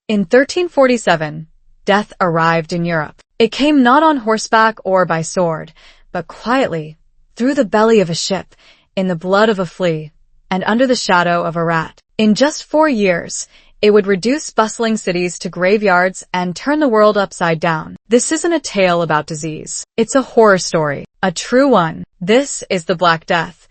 In 1347, death arrived in Europe. It came not on horseback or by sword, but quietly, through the belly of a ship, in the blood of a flea, and under the shadow of a rat. In just 4 years, it would reduce bustling cities to graveyards and turn the world upside down. This isn't a tale about disease. It's a horror story, a true one. This is the Black Death,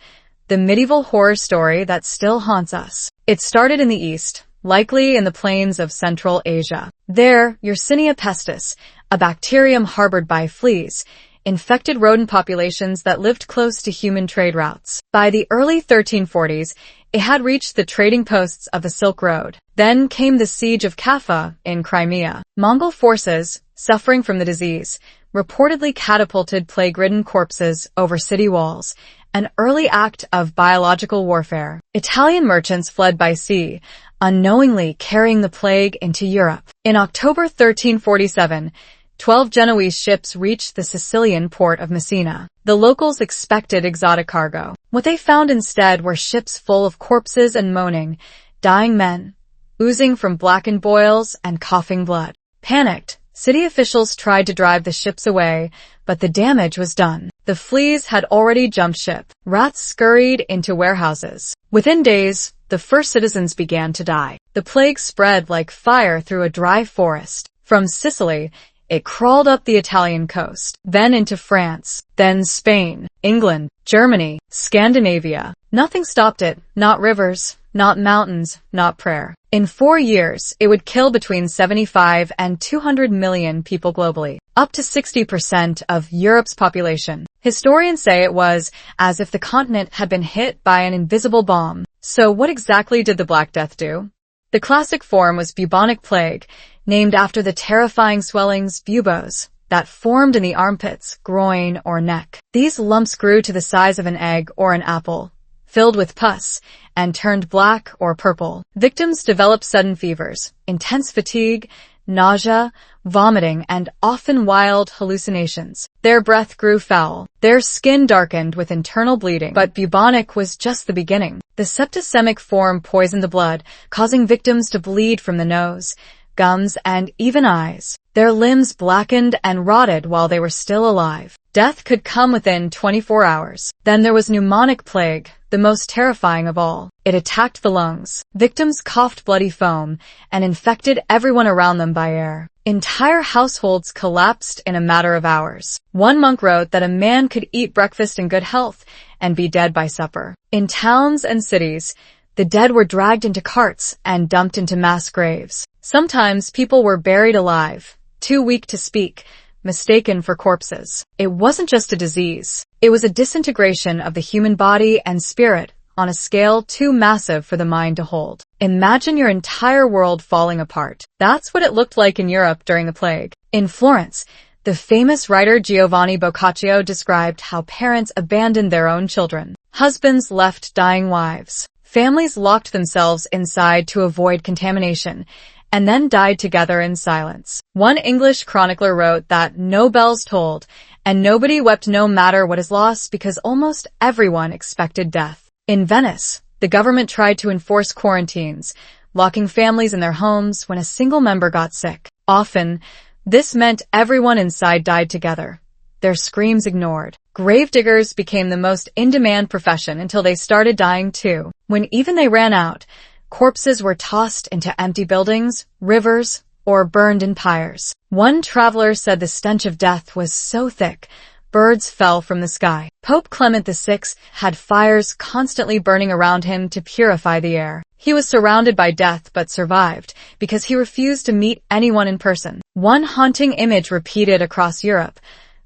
the medieval horror story that still haunts us. It started in the East, likely in the plains of Central Asia. There, Yersinia pestis, a bacterium harbored by fleas, infected rodent populations that lived close to human trade routes. By the early 1340s, it had reached the trading posts of the Silk Road. Then came the siege of Kaffa in Crimea. Mongol forces, suffering from the disease, reportedly catapulted plague-ridden corpses over city walls, an early act of biological warfare. Italian merchants fled by sea, unknowingly carrying the plague into Europe. In October 1347, 12 Genoese ships reached the Sicilian port of Messina. The locals expected exotic cargo. What they found instead were ships full of corpses and moaning, dying men, oozing from blackened boils and coughing blood. Panicked, city officials tried to drive the ships away, but the damage was done. The fleas had already jumped ship. Rats scurried into warehouses. Within days, the first citizens began to die. The plague spread like fire through a dry forest. From Sicily, it crawled up the Italian coast, then into France, then Spain, England, Germany, Scandinavia. Nothing stopped it, not rivers, not mountains, not prayer. In 4 years, it would kill between 75 and 200 million people globally, up to 60% of Europe's population. Historians say it was as if the continent had been hit by an invisible bomb. So what exactly did the Black Death do? The classic form was bubonic plague, named after the terrifying swellings, buboes, that formed in the armpits, groin, or neck. These lumps grew to the size of an egg or an apple, filled with pus, and turned black or purple. Victims developed sudden fevers, intense fatigue, nausea, vomiting, and often wild hallucinations. Their breath grew foul. Their skin darkened with internal bleeding. But bubonic was just the beginning. The septicemic form poisoned the blood, causing victims to bleed from the nose, gums, and even eyes. Their limbs blackened and rotted while they were still alive. Death could come within 24 hours. Then there was pneumonic plague, the most terrifying of all. It attacked the lungs. Victims coughed bloody foam and infected everyone around them by air. Entire households collapsed in a matter of hours. One monk wrote that a man could eat breakfast in good health and be dead by supper. In towns and cities, the dead were dragged into carts and dumped into mass graves. Sometimes people were buried alive, too weak to speak, mistaken for corpses. It wasn't just a disease. It was a disintegration of the human body and spirit on a scale too massive for the mind to hold. Imagine your entire world falling apart. That's what it looked like in Europe during the plague. In Florence, the famous writer Giovanni Boccaccio described how parents abandoned their own children. Husbands left dying wives. Families locked themselves inside to avoid contamination, and then died together in silence. One English chronicler wrote that no bells tolled, and nobody wept no matter what is lost because almost everyone expected death. In Venice, the government tried to enforce quarantines, locking families in their homes when a single member got sick. Often, this meant everyone inside died together, their screams ignored. Gravediggers became the most in-demand profession until they started dying too. When even they ran out, corpses were tossed into empty buildings, rivers, or burned in pyres. One traveler said the stench of death was so thick, birds fell from the sky. Pope Clement VI had fires constantly burning around him to purify the air. He was surrounded by death but survived because he refused to meet anyone in person. One haunting image repeated across Europe,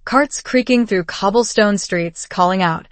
carts creaking through cobblestone streets calling out,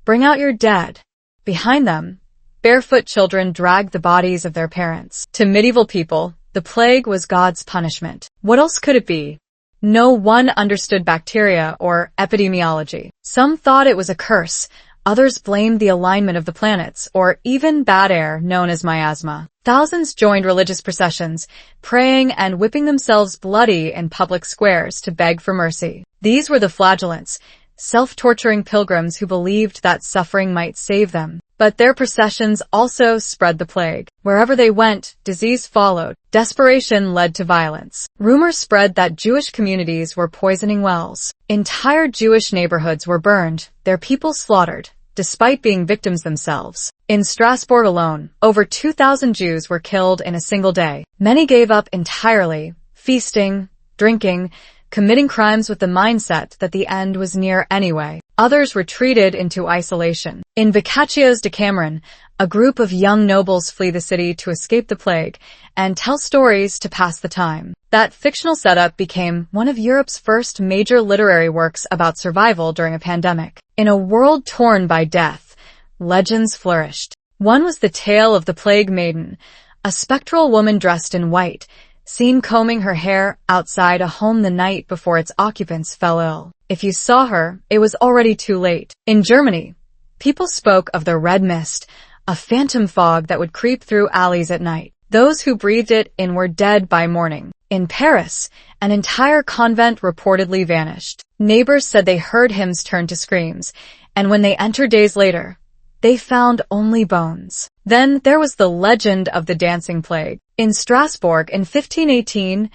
"Bring out your dead." Behind them, barefoot children dragged the bodies of their parents. To medieval people, the plague was God's punishment. What else could it be? No one understood bacteria or epidemiology. Some thought it was a curse, others blamed the alignment of the planets, or even bad air known as miasma. Thousands joined religious processions, praying and whipping themselves bloody in public squares to beg for mercy. These were the flagellants, self-torturing pilgrims who believed that suffering might save them. But their processions also spread the plague. Wherever they went, disease followed. Desperation led to violence. Rumors spread that Jewish communities were poisoning wells. Entire Jewish neighborhoods were burned, their people slaughtered, despite being victims themselves. In Strasbourg alone, over 2,000 Jews were killed in a single day. Many gave up entirely, feasting, drinking, committing crimes with the mindset that the end was near anyway. Others retreated into isolation. In Boccaccio's Decameron, a group of young nobles flee the city to escape the plague and tell stories to pass the time. That fictional setup became one of Europe's first major literary works about survival during a pandemic. In a world torn by death, legends flourished. One was the tale of the Plague Maiden, a spectral woman dressed in white, seen combing her hair outside a home the night before its occupants fell ill. If you saw her, it was already too late. In Germany, people spoke of the red mist, a phantom fog that would creep through alleys at night. Those who breathed it in were dead by morning. In Paris, an entire convent reportedly vanished. Neighbors said they heard hymns turn to screams, and when they entered days later, they found only bones. Then there was the legend of the dancing plague. In Strasbourg in 1518,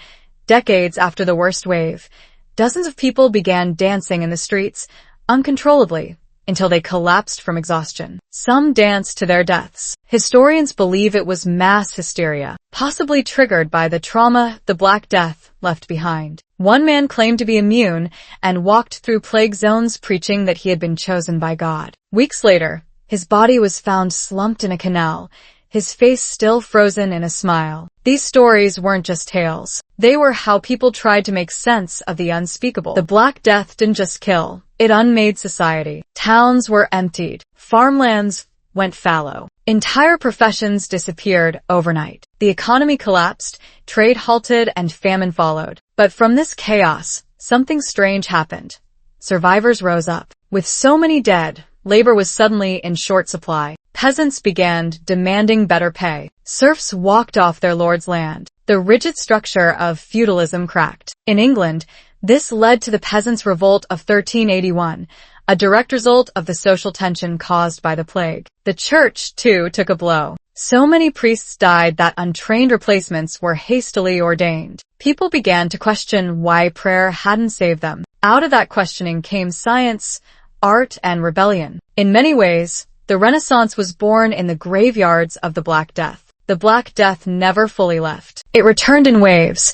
decades after the worst wave, dozens of people began dancing in the streets uncontrollably until they collapsed from exhaustion. Some danced to their deaths. Historians believe it was mass hysteria, possibly triggered by the trauma the Black Death left behind. One man claimed to be immune and walked through plague zones preaching that he had been chosen by God. Weeks later, his body was found slumped in a canal, his face still frozen in a smile. These stories weren't just tales. They were how people tried to make sense of the unspeakable. The Black Death didn't just kill, it unmade society. Towns were emptied. Farmlands went fallow. Entire professions disappeared overnight. The economy collapsed, trade halted, and famine followed. But from this chaos, something strange happened. Survivors rose up. With so many dead, labor was suddenly in short supply. Peasants began demanding better pay. Serfs walked off their lord's land. The rigid structure of feudalism cracked. In England, this led to the Peasants' Revolt of 1381, a direct result of the social tension caused by the plague. The church, too, took a blow. So many priests died that untrained replacements were hastily ordained. People began to question why prayer hadn't saved them. Out of that questioning came science, art, and rebellion. In many ways, the Renaissance was born in the graveyards of the Black Death. The Black Death never fully left. It returned in waves,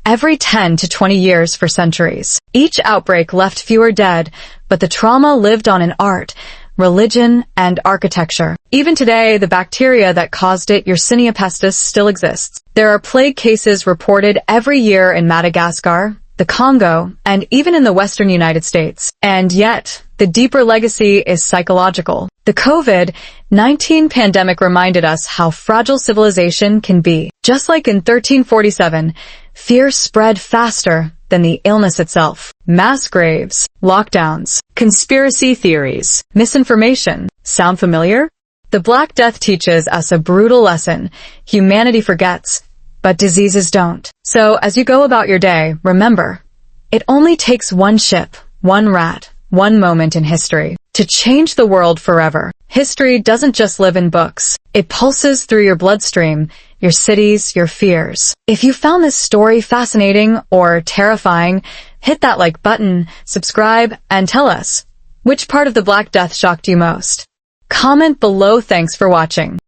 every 10 to 20 years for centuries. Each outbreak left fewer dead, but the trauma lived on in art, religion, and architecture. Even today, the bacteria that caused it, Yersinia pestis, still exists. There are plague cases reported every year in Madagascar, the Congo, and even in the western United States. And yet, the deeper legacy is psychological. The COVID-19 pandemic reminded us how fragile civilization can be. Just like in 1347, fear spread faster than the illness itself. Mass graves, lockdowns, conspiracy theories, misinformation. Sound familiar? The Black Death teaches us a brutal lesson. Humanity forgets, but diseases don't. So as you go about your day, remember, it only takes one ship, one rat, one moment in history to change the world forever. History doesn't just live in books. It pulses through your bloodstream, your cities, your fears. If you found this story fascinating or terrifying, hit that like button, subscribe, and tell us, which part of the Black Death shocked you most? Comment below. Thanks for watching.